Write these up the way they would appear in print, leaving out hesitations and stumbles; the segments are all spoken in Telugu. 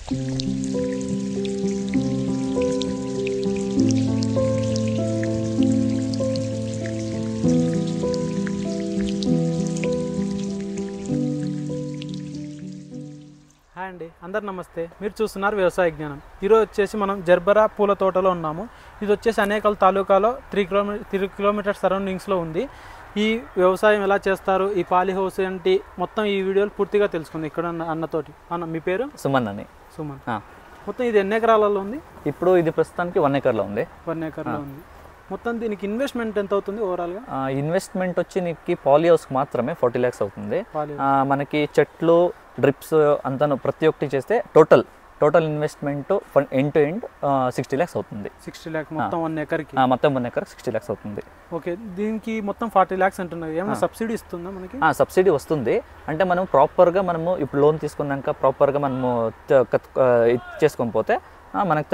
హాయ్ అండి, అందరు నమస్తే. మీరు చూస్తున్నారు వ్యవసాయ జ్ఞానం. ఈరోజు వచ్చేసి మనం జర్బరా పూల తోటలో ఉన్నాము. ఇది వచ్చేసి అనేకల్ తాలూకాలో 3 కిలోమీటర్ సరౌండింగ్స్లో ఉంది. ఈ వ్యవసాయం ఎలా చేస్తారు, ఈ పాలీ హౌస్ ఏంటి, మొత్తం ఈ వీడియోలు పూర్తిగా తెలుసుకుంది ఇక్కడ అన్నతోటి. అన్న మీ పేరు? సుమన్ అని. సుమన్. మొత్తం ఇది ఎన్ని ఎకరాలలో ఉంది? ఇప్పుడు ఇది ప్రస్తుతానికి 1 ఎకర్లో ఉంది. 1 ఎకర్లో ఉంది. మొత్తం దీనికి ఇన్వెస్ట్మెంట్ ఎంత అవుతుంది ఓవరాల్గా? ఇన్వెస్ట్మెంట్ వచ్చి నీకు పాలీ హౌస్కి మాత్రమే 40 lakhs అవుతుంది. మనకి చెట్లు డ్రిప్స్ అంతా ప్రతి ఒక్కటి చేస్తే total investment end to end 60 lakhs అవుతుంది. 60 lakhs మొత్తం 1 ఎకర్కి? మొత్తం 1 ఎకర్ 60 lakhs అవుతుంది. ఓకే, దీనికి మొత్తం 40 lakhs అంటున్నారు. ఏమైనా సబ్సిడీ ఇస్తుందా మనకి? సబ్సిడీ వస్తుంది. అంటే మనం ప్రాపర్గా మనము ఇప్పుడు లోన్ తీసుకున్నాక ప్రాపర్గా మనము చేసుకొని పోతే మనకి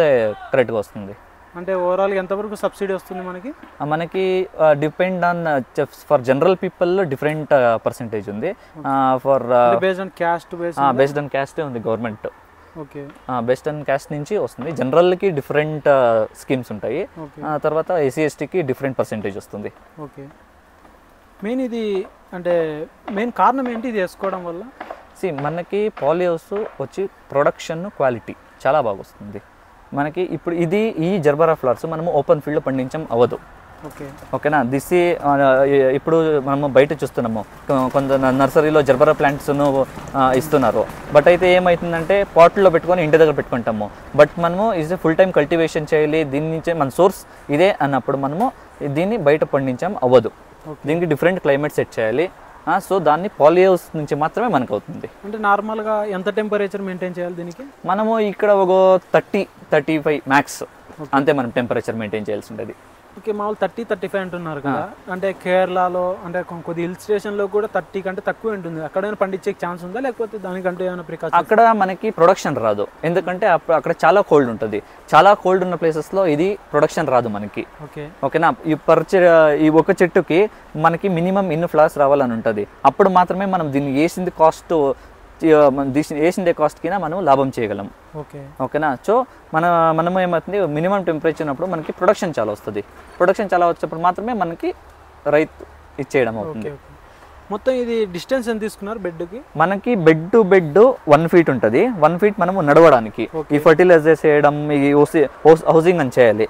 కరెక్ట్గా వస్తుంది. అంటే ఓవరాల్గా ఎంతవరకు సబ్సిడీ వస్తుంది మనకి? మనకి depend on for general people different percentage ఉంది. ఫర్ బేస్డ్ ఆన్ క్యాస్ట్ ఉంది government. Okay, based on caste నుంచి వస్తుంది. జనరల్కి డిఫరెంట్ స్కీమ్స్ ఉంటాయి. తర్వాత ఎస్సీ ఎస్టీకి డిఫరెంట్ పర్సెంటేజ్ వస్తుంది. ఓకే, మెయిన్ ఇది అంటే మెయిన్ కారణం ఏంటి ఇది వేసుకోవడం వల్ల? మనకి పాలీ హౌస్ వచ్చి ప్రొడక్షన్ క్వాలిటీ చాలా బాగా వస్తుంది మనకి. ఇప్పుడు ఈ జర్బరా ఫ్లవర్స్ మనము ఓపెన్ ఫీల్డ్లో పండించం అవ్వదు. ఓకేనా? ఇప్పుడు మనము బయట చూస్తున్నాము కొంత నర్సరీలో జర్బరా ప్లాంట్స్ను ఇస్తున్నారు. బట్ అయితే ఏమవుతుందంటే పాట్లో పెట్టుకొని ఇంటి దగ్గర పెట్టుకుంటాము. బట్ మనము ఈజ్ ఫుల్ టైం కల్టివేషన్ చేయాలి, దీని నుంచే మన సోర్స్ ఇదే అన్నప్పుడు మనము దీన్ని బయట పండించం అవ్వదు. దీనికి డిఫరెంట్ క్లైమేట్ సెట్ చేయాలి. సో దాన్ని పాలీ హౌస్ నుంచి మాత్రమే మనకు అవుతుంది. అంటే నార్మల్గా ఎంత టెంపరేచర్ మెయింటైన్ చేయాలి దీనికి? మనము ఇక్కడ ఒక 30-35 మ్యాక్స్ అంతే మనం టెంపరేచర్ మెయింటైన్ చేయాల్సి ఉంటుంది. ఓకే, మామూలు 30-35 అంటున్నారు కదా. అంటే కేరళలో అంటే కొద్ది హిల్ స్టేషన్లో కూడా 30 కంటే తక్కువ ఉంటుంది. అక్కడైనా పండించే ఛాన్స్ ఉందా, లేకపోతే దానికంటే ఏమైనా ప్రికాషన్? అక్కడ మనకి ప్రొడక్షన్ రాదు, ఎందుకంటే అక్కడ చాలా కోల్డ్ ఉంటుంది. చాలా కోల్డ్ ఉన్న ప్లేసెస్లో ఇది ప్రొడక్షన్ రాదు మనకి. ఓకేనా? ఈ ఒక చెట్టుకి మనకి మినిమం ఇన్ని ఫ్లవర్స్ రావాలని ఉంటుంది. అప్పుడు మాత్రమే మనం దీన్ని వేసింది కాస్ట్కి మనం లాభం చేయగలం. ఓకేనా? సో మనము ఏమవుతుంది, మినిమం టెంపరేచర్ ఉన్నప్పుడు మనకి ప్రొడక్షన్ చాలా వస్తుంది. ప్రొడక్షన్ చాలా వచ్చినప్పుడు మాత్రమే మనకి రైతు ఇచ్చేయడం అవుతుంది. మొత్తం ఇది డిస్టెన్స్ ఎంత తీసుకున్నారు బెడ్కి? మనకి బెడ్ టు బెడ్ 1 feet ఉంటుంది. 1 feet మనము నడవడానికి, ఈ ఫర్టిలైజర్ చేయడం, ఈ హౌసింగ్ అని చేయాలి,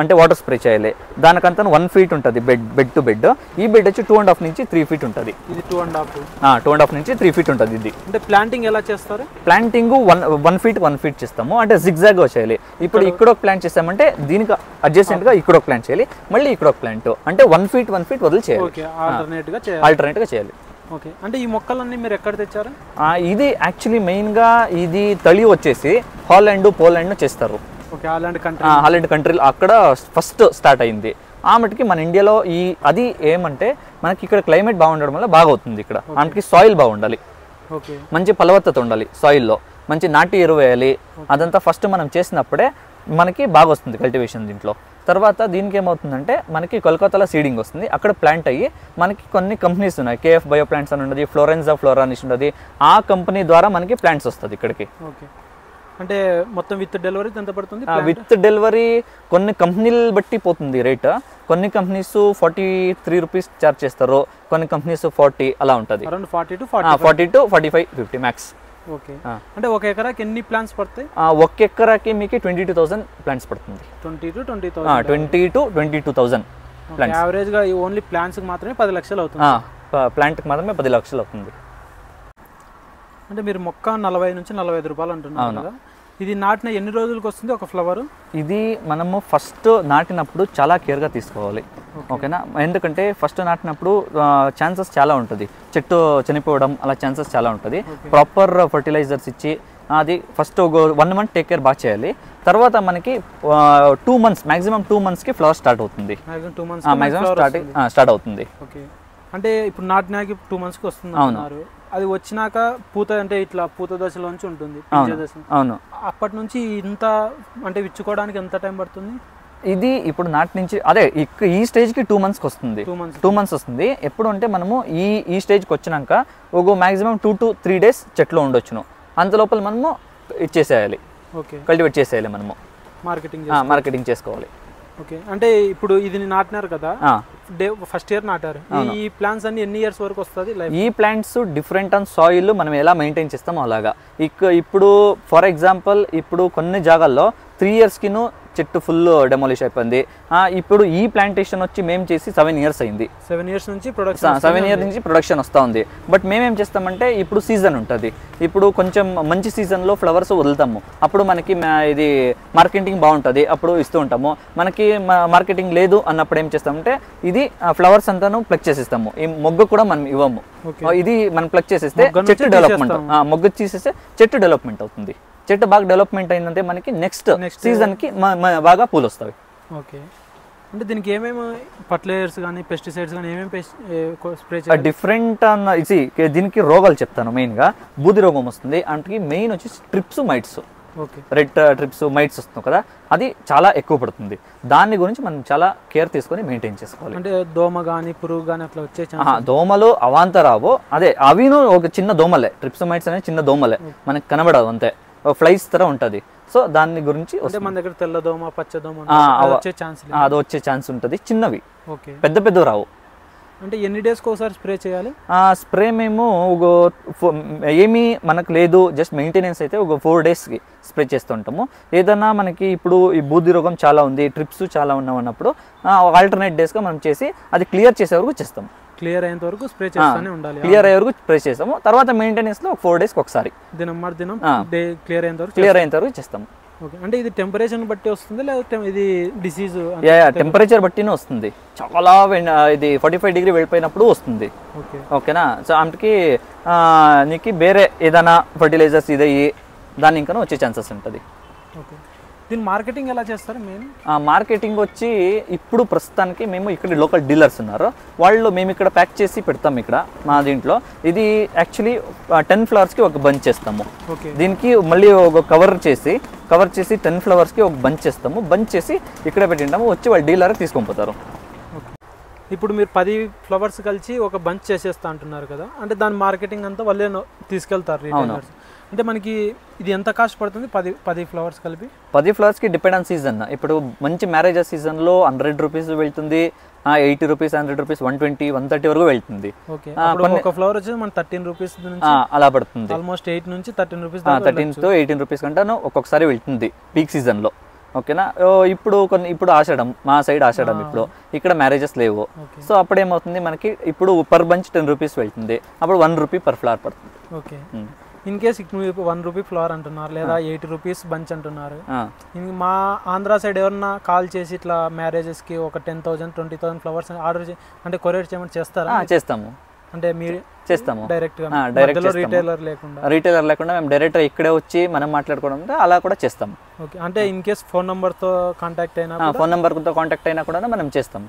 అంటే వాటర్ స్ప్రే చేయాలి, దానికంతా 1 feet ఉంటుంది బెడ్ టు బెడ్. ఈ బెడ్ వచ్చి 2.5 నుంచి 3 feet ఉంటుంది. ఇది 2.5 నుంచి 3 feet ఉంటుంది. ఇది అంటే ప్లాంటింగ్ ఎలా చేస్తారు? ప్లాంటింగ్ 1 feet చేస్తాము, అంటే జిగ్జాగ్ వచ్చేయాలి. ఇప్పుడు ఇక్కడ ఒక ప్లాంట్ చేస్తామంటే దీనికి అడ్జసెంట్ గా ఇక్కడ ఒక ప్లాంట్ చేయాలి, మళ్ళీ ఇక్కడ ఒక ప్లాంట్, అంటే 1 feet వదిలి చేయాలి, ఆల్టర్నేట్ గా చేయాలి. ఓకే, అంటే ఈ మొక్కలన్నీ మీరు ఎక్కడ తెచ్చారు? ఇది యాక్చువల్లీ మెయిన్ గా ఇది తళి వచ్చేసి హాలండ్, పోలాండ్ చేస్తారు. హాలండ్ కంట్రీలో అక్కడ ఫస్ట్ స్టార్ట్ అయింది. ఆ మటుకి మన ఇండియాలో అది ఏమంటే మనకి ఇక్కడ క్లైమేట్ బాగుండడం వల్ల బాగా అవుతుంది. ఇక్కడ మనకి సాయిల్ బాగుండాలి, మంచి ఫలవత్తత ఉండాలి, సాయిల్లో మంచి నాటి ఎరువు వేయాలి. అదంతా ఫస్ట్ మనం చేసినప్పుడే మనకి బాగా వస్తుంది కల్టివేషన్ దీంట్లో. తర్వాత దీనికి ఏమవుతుందంటే మనకి కోల్కతాలో సీడింగ్ వస్తుంది, అక్కడ ప్లాంట్ అయ్యి మనకి కొన్ని కంపెనీస్ ఉన్నాయి. కేఎఫ్ బయో ప్లాంట్స్ అని ఉండదు, ఫ్లోరెన్జా ఫ్లోరా అని ఉండదు. ఆ కంపెనీ ద్వారా మనకి ప్లాంట్స్ వస్తుంది ఇక్కడికి. అంటే మొత్తం విత్ డెలివరీ ఎంత పడుతుంది? విత్ డెలివరీ కొన్ని కంపెనీలు బట్టి పోతుంది రేట్. కొన్ని కంపెనీస్ 43 rupees చార్జ్ చేస్తారు, కొన్ని కంపెనీస్ 40 అలా ఉంటుంది. 40 to 45, 50 మ్యాక్స్. ఓకే, అంటే ఒక ఎకరాకి ఎన్ని ప్లాంట్స్ పడతాయి? ఒక ఎకరాకి మీకు 22,000 ప్లాంట్స్ పడుతుంది. 20 to 22,000 ప్లాంట్స్. యావరేజ్ గా ఓన్లీ ప్లాంట్స్ కి మాత్రమే 10 లక్షలు అవుతుంది. ప్లాంట్ కి మాత్రమే 10 లక్షలు అవుతుంది. అంటే మీరు మొక్క 40 నుంచి 45 రూపాయలు అంటున్నారు కదా. ఇది నాటిన ఎన్ని రోజులకు వస్తుంది ఒక ఫ్లవర్? ఇది మనము ఫస్ట్ నాటినప్పుడు చాలా కేర్గా తీసుకోవాలి. ఓకేనా? ఎందుకంటే ఫస్ట్ నాటినప్పుడు ఛాన్సెస్ చాలా ఉంటుంది, చెట్టు చనిపోవడం అలా ఛాన్సెస్ చాలా ఉంటుంది. ప్రాపర్ ఫర్టిలైజర్స్ ఇచ్చి అది ఫస్ట్ 1 month టేక్ కేర్ బాగా చేయాలి. తర్వాత మనకి 2 months మ్యాక్సిమం 2 monthsకి ఫ్లవర్ స్టార్ట్ అవుతుంది. స్టార్ట్ అవుతుంది. అంటే ఇప్పుడు నాటినాకి 2 monthsకి వస్తుంది అన్నారు. అది వచ్చినాక పూత అంటే ఇట్లా పూత దశలోంచి ఉంటుంది. అవును. అప్పటి నుంచి ఇంత అంటే విచ్చుకోవడానికి ఎంత టైం పడుతుంది? ఇది ఇప్పుడు నాటి నుంచి అదే ఈ స్టేజ్కి 2 monthsకి వస్తుంది. 2 months వస్తుంది. ఎప్పుడు అంటే మనము ఈ స్టేజ్కి వచ్చినాక ఒక మ్యాక్సిమం 2 to 3 days చెట్లు ఉండొచ్చును. అంత లోపల మనము ఇచ్చేసేయాలి, ఓకే, కల్టివేట్ చేసేయాలి మనము, మార్కెటింగ్ చేసుకోవాలి. ఓకే, అంటే ఇప్పుడు ఇది నాటినారు కదా, ఫస్ట్ ఇయర్ నాటారు, ఈ ప్లాంట్స్ అన్ని ఎన్ని ఇయర్స్ వరకు వస్తుంది లైఫ్? ఈ ప్లాంట్స్ డిఫరెంట్ ఆన్ సాయిల్ మనం ఎలా మెయింటైన్ చేస్తామో అలాగా. ఇప్పుడు ఫర్ ఎగ్జాంపుల్ ఇప్పుడు కొన్ని జాగాల్లో 3 yearsకిను చెట్టు ఫుల్ డెమోలిష్ అయిపోయింది. ఇప్పుడు ఈ ప్లాంటేషన్ వచ్చి మేము చేసి 7 years అయింది. 7 years నుంచి 7 years నుంచి ప్రొడక్షన్ వస్తూ ఉంది. బట్ మేమేం చేస్తామంటే ఇప్పుడు సీజన్ ఉంటుంది, ఇప్పుడు కొంచెం మంచి సీజన్లో ఫ్లవర్స్ వదులుతాము, అప్పుడు మనకి ఇది మార్కెటింగ్ బాగుంటుంది, అప్పుడు ఇస్తూ ఉంటాము. మనకి మార్కెటింగ్ లేదు అన్నప్పుడు ఏం చేస్తామంటే ఇది ఫ్లవర్స్ అంతాను ప్లక్ చేసేస్తాము, ఈ మొగ్గ కూడా మనం ఇవ్వము. ఇది మనం ప్లక్ చేసేస్తే చెట్టు డెవలప్మెంట్, మొగ్గ తీసేస్తే చెట్టు డెవలప్మెంట్ అవుతుంది. చెట్టు బాగా డెవలప్మెంట్ అయిందంటే మనకి నెక్స్ట్ సీజన్కి బాగా పూలు వస్తాయి. ఓకే, అంటే దీనికి ఏమేమి ఫర్టిలైజర్స్ కానీ పెస్టిసైడ్స్ కానీ ఏమేమి స్ప్రే చేయాలి? డిఫరెంట్ దీనికి రోగాలు చెప్తాను. మెయిన్గా బూది రోగం వస్తుంది, అంటే మెయిన్ వచ్చి trips mites, red trips mites వస్తుంది కదా, అది చాలా ఎక్కువ పడుతుంది. దాని గురించి మనం చాలా కేర్ తీసుకొని మెయింటైన్ చేసుకోవాలి. అంటే దోమ కానీ పురుగు కానీ అట్లా వచ్చే దోమలు అవాంతరావు, అదే అవిను ఒక చిన్న దోమలే, ట్రిప్స్ మైట్స్ అనేది చిన్న దోమలే, మనకి కనబడదు అంతే, ఫ్లైస్ తర ఉంటుంది. సో దాని గురించి మన దగ్గర తెల్లదోమ పచ్చదోమ అది వచ్చే ఛాన్స్ ఉంటుంది, చిన్నవి, పెద్ద పెద్ద రావు. అంటే ఎన్ని డేస్కి ఒకసారి స్ప్రే చేయాలి? స్ప్రే మేము ఏమీ మనకు లేదు, జస్ట్ మెయింటెనెన్స్ అయితే ఒక 4 daysకి స్ప్రే చేస్తుంటాము. ఏదైనా మనకి ఇప్పుడు ఈ బూది రోగం చాలా ఉంది, ట్రిప్స్ చాలా ఉన్నప్పుడు ఆల్టర్నేట్ డేస్గా మనం చేసి అది క్లియర్ చేసే వరకు చేస్తాము. క్లియర్ అయ్యేంత వరకు స్ప్రే చేస్తూనే ఉండాలి. క్లియర్ అయ్యే వరకు స్ప్రే చేస్తాము. తర్వాత మెయింటెనెన్స్ లో 4 daysకి ఒకసారి దినం క్లియర్ అయ్యేంత వరకు చేస్తాము. ఓకే, అంటే ఇది టెంపరేచర్ బట్టి వస్తుంది లేకపోతే ఇది డిసీజ్? టెంపరేచర్ బట్టినే వస్తుంది, చాలా ఇది 45 degree వెళ్ళిపోయినప్పుడు వస్తుంది. ఓకేనా, సో అందుకే నీకు వేరే ఏదైనా ఫర్టిలైజర్స్ ఇదయ్యి దాని ఇంకా వచ్చే ఛాన్సెస్ ఉంటుంది. ఓకే, దీని మార్కెటింగ్ ఎలా చేస్తారు? మెయిన్ మార్కెటింగ్ వచ్చి ఇప్పుడు ప్రస్తుతానికి మేము ఇక్కడ లోకల్ డీలర్స్ ఉన్నారు, మేము ఇక్కడ ప్యాక్ చేసి పెడతాం. ఇక్కడ మా దీంట్లో ఇది యాక్చువల్లీ 10 ఫ్లవర్స్కి ఒక బంచ్ చేస్తాము. దీనికి మళ్ళీ ఒక కవర్ చేసి 10 ఫ్లవర్స్కి ఒక బంచ్ చేస్తాము. బంచ్ చేసి ఇక్కడ పెట్టింటాము, వచ్చి వాళ్ళు డీలర్కి తీసుకొని పోతారు. ఇప్పుడు మీరు 10 ఫ్లవర్స్ కలిసి ఒక బంచ్ చేసేస్తా అంటున్నారు కదా, అంటే దాని మార్కెటింగ్ అంతా వాళ్ళే తీసుకెళ్తారు రీటైలర్స్. అంటే మనకి ఇది ఎంత కాస్ట్ పడుతుంది 10 ఫ్లవర్స్ కలిపి? 10 ఫ్లవర్స్కి డిపెండ్ ఆన్ సీజన్. ఇప్పుడు మంచి మ్యారేజెస్ సీజన్లో 100 rupees వెళ్తుంది, 80 rupees, 100 rupees, 120, 130 వరకు వెళ్తుంది. ఒక ఫ్లవర్ వచ్చి మన 13 rupees అలా పడుతుంది. ఆల్మోస్ట్ 8 నుంచి 13 rupees, 13 to 18 rupees కంటే ఒక్కొక్కసారి వెళ్తుంది పీక్ సీజన్లో. ఓకేనా, ఇప్పుడు ఆషాఢం, మా సైడ్ ఆషాఢం, ఇప్పుడు ఇక్కడ మ్యారేజెస్ లేవు. సో అప్పుడు ఏమవుతుంది మనకి, ఇప్పుడు పర్ బంచ్ 10 rupees వెళ్తుంది, అప్పుడు 1 rupee per flower పడుతుంది. ఓకే, ఇన్ కేస్ ఇప్పుడు 1 rupee ఫ్లవర్ అంటున్నారు లేదా 80 rupees బంచ్ అంటున్నారు, మా ఆంధ్ర సైడ్ ఎవరన్నా కాల్ చేసి ఇట్లా మ్యారేజెస్కి ఒక 10,000, 20,000 ఫ్లవర్స్ ఆర్డర్ అంటే కొరియర్ చేయమని చేస్తారా? చేస్తాము. అంటే మీరు చేస్తాము డైరెక్ట్ రీటైలర్ లేకుండా మేము డైరెక్ట్ ఇక్కడే వచ్చి మనం మాట్లాడుకోవడం అలా కూడా చేస్తాము. ఓకే, అంటే ఇన్ కేస్ ఫోన్ నెంబర్తో కాంటాక్ట్ అయినా కూడా మనం చేస్తాం.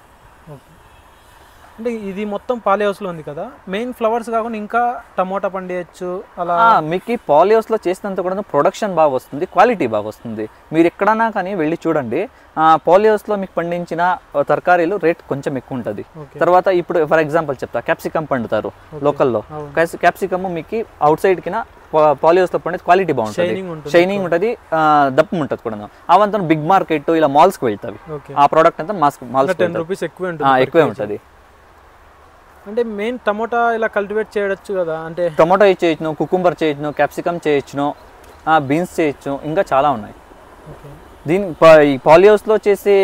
అంటే ఇది మొత్తం పాలీ హౌస్లో ఉంది కదా, మెయిన్ ఫ్లవర్స్ కాకుండా ఇంకా టమోటా పండియచ్చు అలా? మీకు పాలీ హౌస్లో చేసినంత కూడా ప్రొడక్షన్ బాగా వస్తుంది, క్వాలిటీ బాగా వస్తుంది. మీరు ఎక్కడన్నా కానీ వెళ్ళి చూడండి, పాలీ హౌస్లో మీకు పండించిన తరకారీలు రేట్ కొంచెం ఎక్కువ ఉంటుంది. తర్వాత ఇప్పుడు ఫర్ ఎగ్జాంపుల్ చెప్తా, క్యాప్సికమ్ పండుతారు లోకల్లో. క్యాప్సికమ్ మీకు అవుట్ సైడ్ కినా పాలీ హౌస్లో పండే క్వాలిటీ బాగుంటుంది, షైనింగ్ ఉంటుంది, దప్పం ఉంటుంది కూడా. అవంతా బిగ్ మార్కెట్ ఇలా మాల్స్కి వెళ్తాయి, ఆ ప్రోడక్ట్ అంతా మాల్స్ 10 rupees ఎక్కువే ఉంటుంది. అంటే మెయిన్ టమోటా ఇలా కల్టివేట్ చేయొచ్చు కదా, అంటే టమోటా చేయొచ్చును, కుకుంబర్ చేయొచ్చును, క్యాప్సికమ్ చేయొచ్చును, బీన్స్ చేయొచ్చు, ఇంకా చాలా ఉన్నాయి. దీని పాలీ హౌస్లో చేసే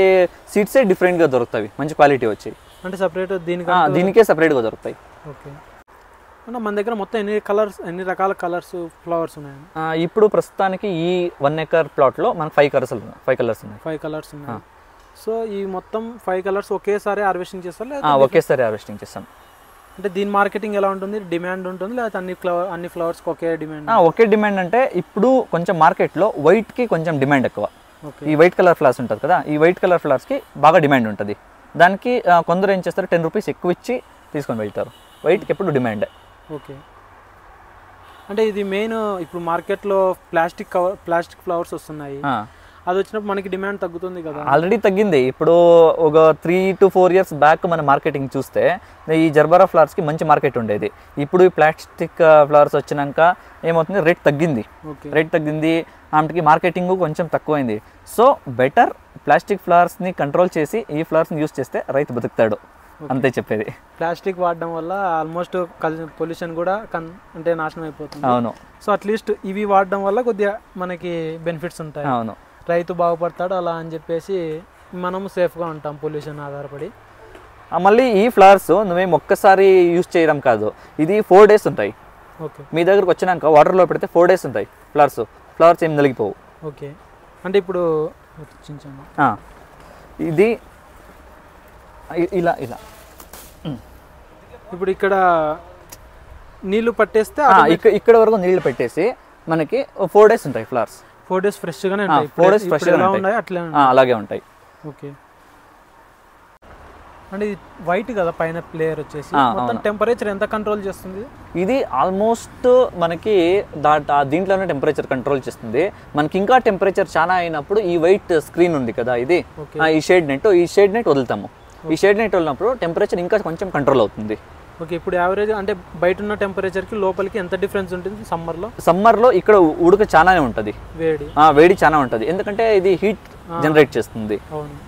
సీడ్సే డిఫరెంట్గా దొరుకుతాయి, మంచి క్వాలిటీ వచ్చాయి. అంటే సపరేట్ దీనికే సపరేట్గా దొరుకుతాయి. ఓకే, అంటే మన దగ్గర మొత్తం ఎన్ని రకాల కలర్స్ ఫ్లవర్స్ ఉన్నాయి? ఇప్పుడు ప్రస్తుతానికి ఈ 1 acre ప్లాట్లో మనకు 5 కలర్స్ ఉన్నాయి. 5 కలర్స్ ఉన్నాయి. సో ఈ మొత్తం 5 కలర్స్ ఒకేసారి హార్వెస్టింగ్ చేస్తారు? ఒకేసారి హార్వెస్టింగ్ చేస్తాం. అంటే దీని మార్కెటింగ్ ఎలా ఉంటుంది? డిమాండ్ ఉంటుంది లేకపోతే అన్ని ఫ్లవర్స్కి ఒకే డిమాండ్? ఒకే డిమాండ్ అంటే ఇప్పుడు కొంచెం మార్కెట్లో వైట్కి కొంచెం డిమాండ్ ఎక్కువ. ఈ వైట్ కలర్ ఫ్లవర్స్ ఉంటుంది కదా, ఈ వైట్ కలర్ ఫ్లవర్స్కి బాగా డిమాండ్ ఉంటుంది. దానికి కొందరు ఏం చేస్తారు, 10 rupees ఎక్కువ ఇచ్చి తీసుకొని వెళ్తారు. వైట్కి ఎప్పుడు డిమాండే. ఓకే, అంటే ఇది మెయిన్ ఇప్పుడు మార్కెట్లో ప్లాస్టిక్ ఫ్లవర్స్ వస్తున్నాయి, అది వచ్చినప్పుడు మనకి డిమాండ్ తగ్గుతుంది కదా. ఆల్రెడీ తగ్గింది. ఇప్పుడు ఒక 3 to 4 years బ్యాక్ మన మార్కెటింగ్ చూస్తే ఈ జర్బరా ఫ్లవర్స్కి మంచి మార్కెట్ ఉండేది. ఇప్పుడు ఈ ప్లాస్టిక్ ఫ్లవర్స్ వచ్చినాక ఏమవుతుంది, రేట్ తగ్గింది. ఆమెకి మార్కెటింగ్ కొంచెం తక్కువైంది. సో బెటర్ ప్లాస్టిక్ ఫ్లవర్స్ని కంట్రోల్ చేసి ఈ ఫ్లవర్స్ని యూస్ చేస్తే రైతు బతుకుతాడు, అంతే చెప్పేది. ప్లాస్టిక్ వాడడం వల్ల ఆల్మోస్ట్ పొల్యూషన్ కూడా అంటే నాశనం అయిపోతుంది. అవును. సో అట్లీస్ట్ ఇవి వాడడం వల్ల కొద్దిగా మనకి బెనిఫిట్స్ ఉంటాయి. అవును, రైతు బాగుపడతాడు అలా అని చెప్పేసి మనం సేఫ్గా ఉంటాం పొల్యూషన్ ఆధారపడి. మళ్ళీ ఈ ఫ్లవర్స్ నువ్వేం ఒక్కసారి యూస్ చేయడం కాదు, ఇది 4 days ఉంటాయి. ఓకే. మీ దగ్గరకు వచ్చినాక వాటర్లో పెడితే 4 days ఉంటాయి ఫ్లవర్స్ ఏం నలిగిపోవు. ఓకే. అంటే ఇప్పుడు ఇది ఇలా ఇప్పుడు ఇక్కడ నీళ్లు పట్టేస్తే ఇక్కడ వరకు నీళ్లు పెట్టేసి మనకి 4 days ఉంటాయి ఫ్లవర్స్. 4 days ఫ్రెష్గానే ఉంటాయి. 4 days ఫ్రెష్గా ఉన్నాయి అట్లే అలాగే ఉంటాయి. ఓకే. అంటే ఇది వైట్ కదా పైన ప్లేయర్ వచ్చేసి, మొత్తం టెంపరేచర్ ఎంత కంట్రోల్ చేస్తుంది? ఇది ఆల్మోస్ట్ మనకి దీంట్లోనే టెంపరేచర్ కంట్రోల్ చేస్తుంది. మనకి ఇంకా టెంపరేచర్ చాలా అయినప్పుడు ఈ వైట్ స్క్రీన్ ఉంది కదా, ఇది ఈ షేడ్ నెట్ వదులుతాము. ఈ షేడ్ నెట్ వదిలినప్పుడు టెంపరేచర్ ఇంకా కొంచెం కంట్రోల్ అవుతుంది. ఓకే. ఇప్పుడు యావరేజ్ అంటే బయట ఉన్న టెంపరేచర్కి లోపలికి ఎంత డిఫరెన్స్ ఉంటుంది సమ్మర్లో? ఇక్కడ ఉడక చాలానే ఉంటుంది, వేడి చాలా ఉంటుంది. ఎందుకంటే ఇది హీట్ జనరేట్ చేస్తుంది.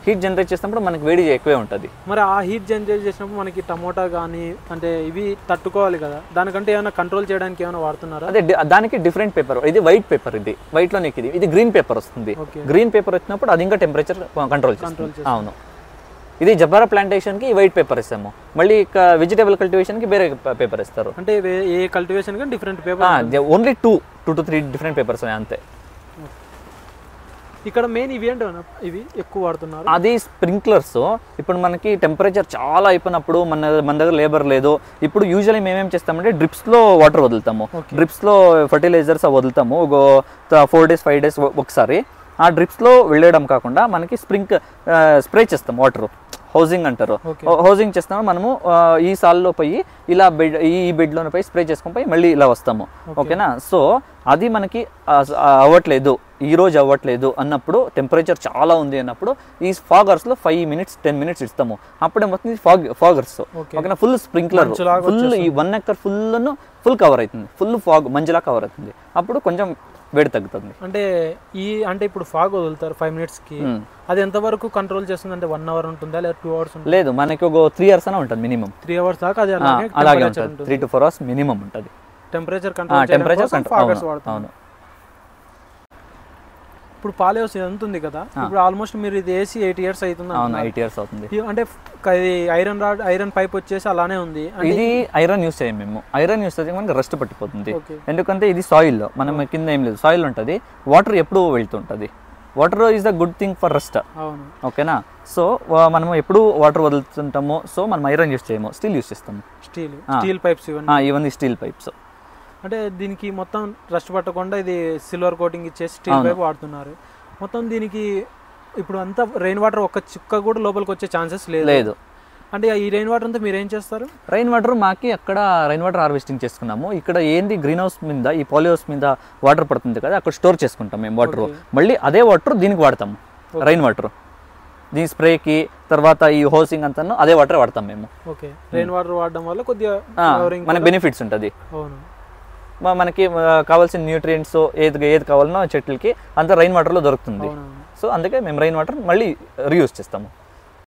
హీట్ జనరేట్ చేసినప్పుడు మనకి వేడి ఎక్కువే ఉంటుంది. మరి ఆ హీట్ జనరేట్ చేసినప్పుడు మనకి టమోటా కానీ అంటే ఇవి తట్టుకోవాలి కదా, దానికంటే ఏమైనా కంట్రోల్ చేయడానికి ఏమైనా వాడుతున్నారా? అదే దానికి డిఫరెంట్ పేపర్, ఇది వైట్ పేపర్, వైట్లో ఇది గ్రీన్ పేపర్ వస్తుంది. గ్రీన్ పేపర్ వచ్చినప్పుడు అది ఇంకా టెంపరేచర్ కంట్రోల్ చేస్తుంది. అవును. ఇది జర్బరా ప్లాంటేషన్కి వైట్ పేపర్ ఇస్తాము, మళ్ళీ వెజిటేబుల్ కల్టివేషన్కి వేరే పేపర్ ఇస్తారు. అంటే ఏ cultivation different paper? Only 2 to 3 different papers అంతే. ఇక్కడ మెయిన్ ఇవి ఏంటో ఇవి ఎక్కువ వాడుతున్నారు. అది స్ప్రింక్లర్స్. ఇప్పుడు మనకి టెంపరేచర్ చాలా అయిపోయినప్పుడు మన దగ్గర లేబర్ లేదు. ఇప్పుడు యూజువల్లీ మేమేం చేస్తామంటే డ్రిప్స్లో వాటర్ వదులుతాము. డ్రిప్స్లో ఫర్టిలైజర్స్ వదులుతాము ఒక 4 days 5 days ఒకసారి. ఆ డ్రిప్స్లో వెళ్ళడం కాకుండా మనకి స్ప్రే చేస్తాం వాటర్, హౌసింగ్ అంటారు. హౌసింగ్ చేస్తాము మనము. ఈ సాల్లో పోయి ఇలా ఈ బెడ్లోనే పోయి స్ప్రే చేసుకొని పోయి మళ్ళీ ఇలా వస్తాము. ఓకేనా? సో అది మనకి అవ్వట్లేదు, ఈరోజు అవ్వట్లేదు అన్నప్పుడు, టెంపరేచర్ చాలా ఉంది అన్నప్పుడు ఈ ఫాగర్స్లో 5 minutes 10 minutes ఇస్తాము. అప్పుడేమవుతుంది ఫాగర్స్. ఓకేనా? ఫుల్ స్ప్రింక్లర్, ఫుల్ ఈ 1 acre ఫుల్ కవర్ అవుతుంది, ఫుల్ ఫాగ్ మంజులా కవర్ అవుతుంది. అప్పుడు కొంచెం వేడి తగ్గుతుంది. అంటే ఇప్పుడు ఫాగ్ వదులుతారు 5 minutesకి, అది ఎంత వరకు కంట్రోల్ చేస్తుంది? అంటే 1 hour ఉంటుందా లేదా 2 hours? లేదు, మనకి ఒక 3 hours అనే ఉంటుంది మినిమం. 3 hours దాకా అది అలాగే ఉంటుంది. 3 to 4 hours మినిమం ఉంటుంది టెంపరేచర్ కంట్రోల్. అవును. ఇప్పుడు పాలే హౌస్ ఎంత ఉంది కదా, ఇప్పుడు ఆల్మోస్ట్ మీరు ఇది వేసి 8 years అవుతుంది. 8 years అవుతుంది. అంటే ఇది ఐరన్ పైప్ వచ్చేసి అలానే ఉంది. ఇది ఐరన్ యూస్ చేయం మేము. ఐరన్ యూస్ చేస్తే మనకి రస్ట్ పట్టిపోతుంది. ఎందుకంటే ఇది సాయిల్, మనం కింద ఏం లేదు, సాయిల్ ఉంటుంది, వాటర్ ఎప్పుడు వెళ్తుంటుంది. Water is the good thing for rust. ఓకేనా? సో మనం ఎప్పుడు వాటర్ వదులుతుంటామో, సో మనం ఐరన్ యూస్ చేయము, స్టీల్ యూస్ చేస్తాము. స్టీల్ పైప్స్ ఇవన్నీ స్టీల్ పైప్స్. అంటే దీనికి మొత్తం రస్ట్ పట్టకుండా ఇది సిల్వర్ కోటింగ్ ఇచ్చేసి స్టీల్ పైప్ వాడుతున్నారు. మొత్తం దీనికి ఇప్పుడు అంతా రెయిన్ వాటర్ ఒక్క చుక్క కూడా లోపలికి వచ్చే ఛాన్సెస్ లేదు. అంటే ఈ రెయిన్ వాటర్ అంతా మీరు ఏం చేస్తారు? రెయిన్ వాటర్ మాకి అక్కడ రెయిన్ వాటర్ హార్వెస్టింగ్ చేసుకున్నాము. ఇక్కడ ఏంది గ్రీన్ హౌస్ మీద, ఈ పాలీ హౌస్ మీద వాటర్ పడుతుంది కదా, అక్కడ స్టోర్ చేసుకుంటాం మేము వాటర్. మళ్ళీ అదే వాటర్ దీనికి వాడతాము, రెయిన్ వాటర్. దీని స్ప్రేకి తర్వాత ఈ హౌసింగ్ అంతా అదే వాటర్ వాడతాం మేము. ఓకే. రెయిన్ వాటర్ వాడడం వల్ల కొద్దిగా మనకి బెనిఫిట్స్ ఉంటుంది. మనకి కావాల్సిన న్యూట్రియంట్స్ ఏది కావాలనో చెట్లకి అంతా రెయిన్ వాటర్లో దొరుకుతుంది. సో అందుకే మేము రెయిన్ వాటర్ మళ్ళీ రీయూజ్ చేస్తాము.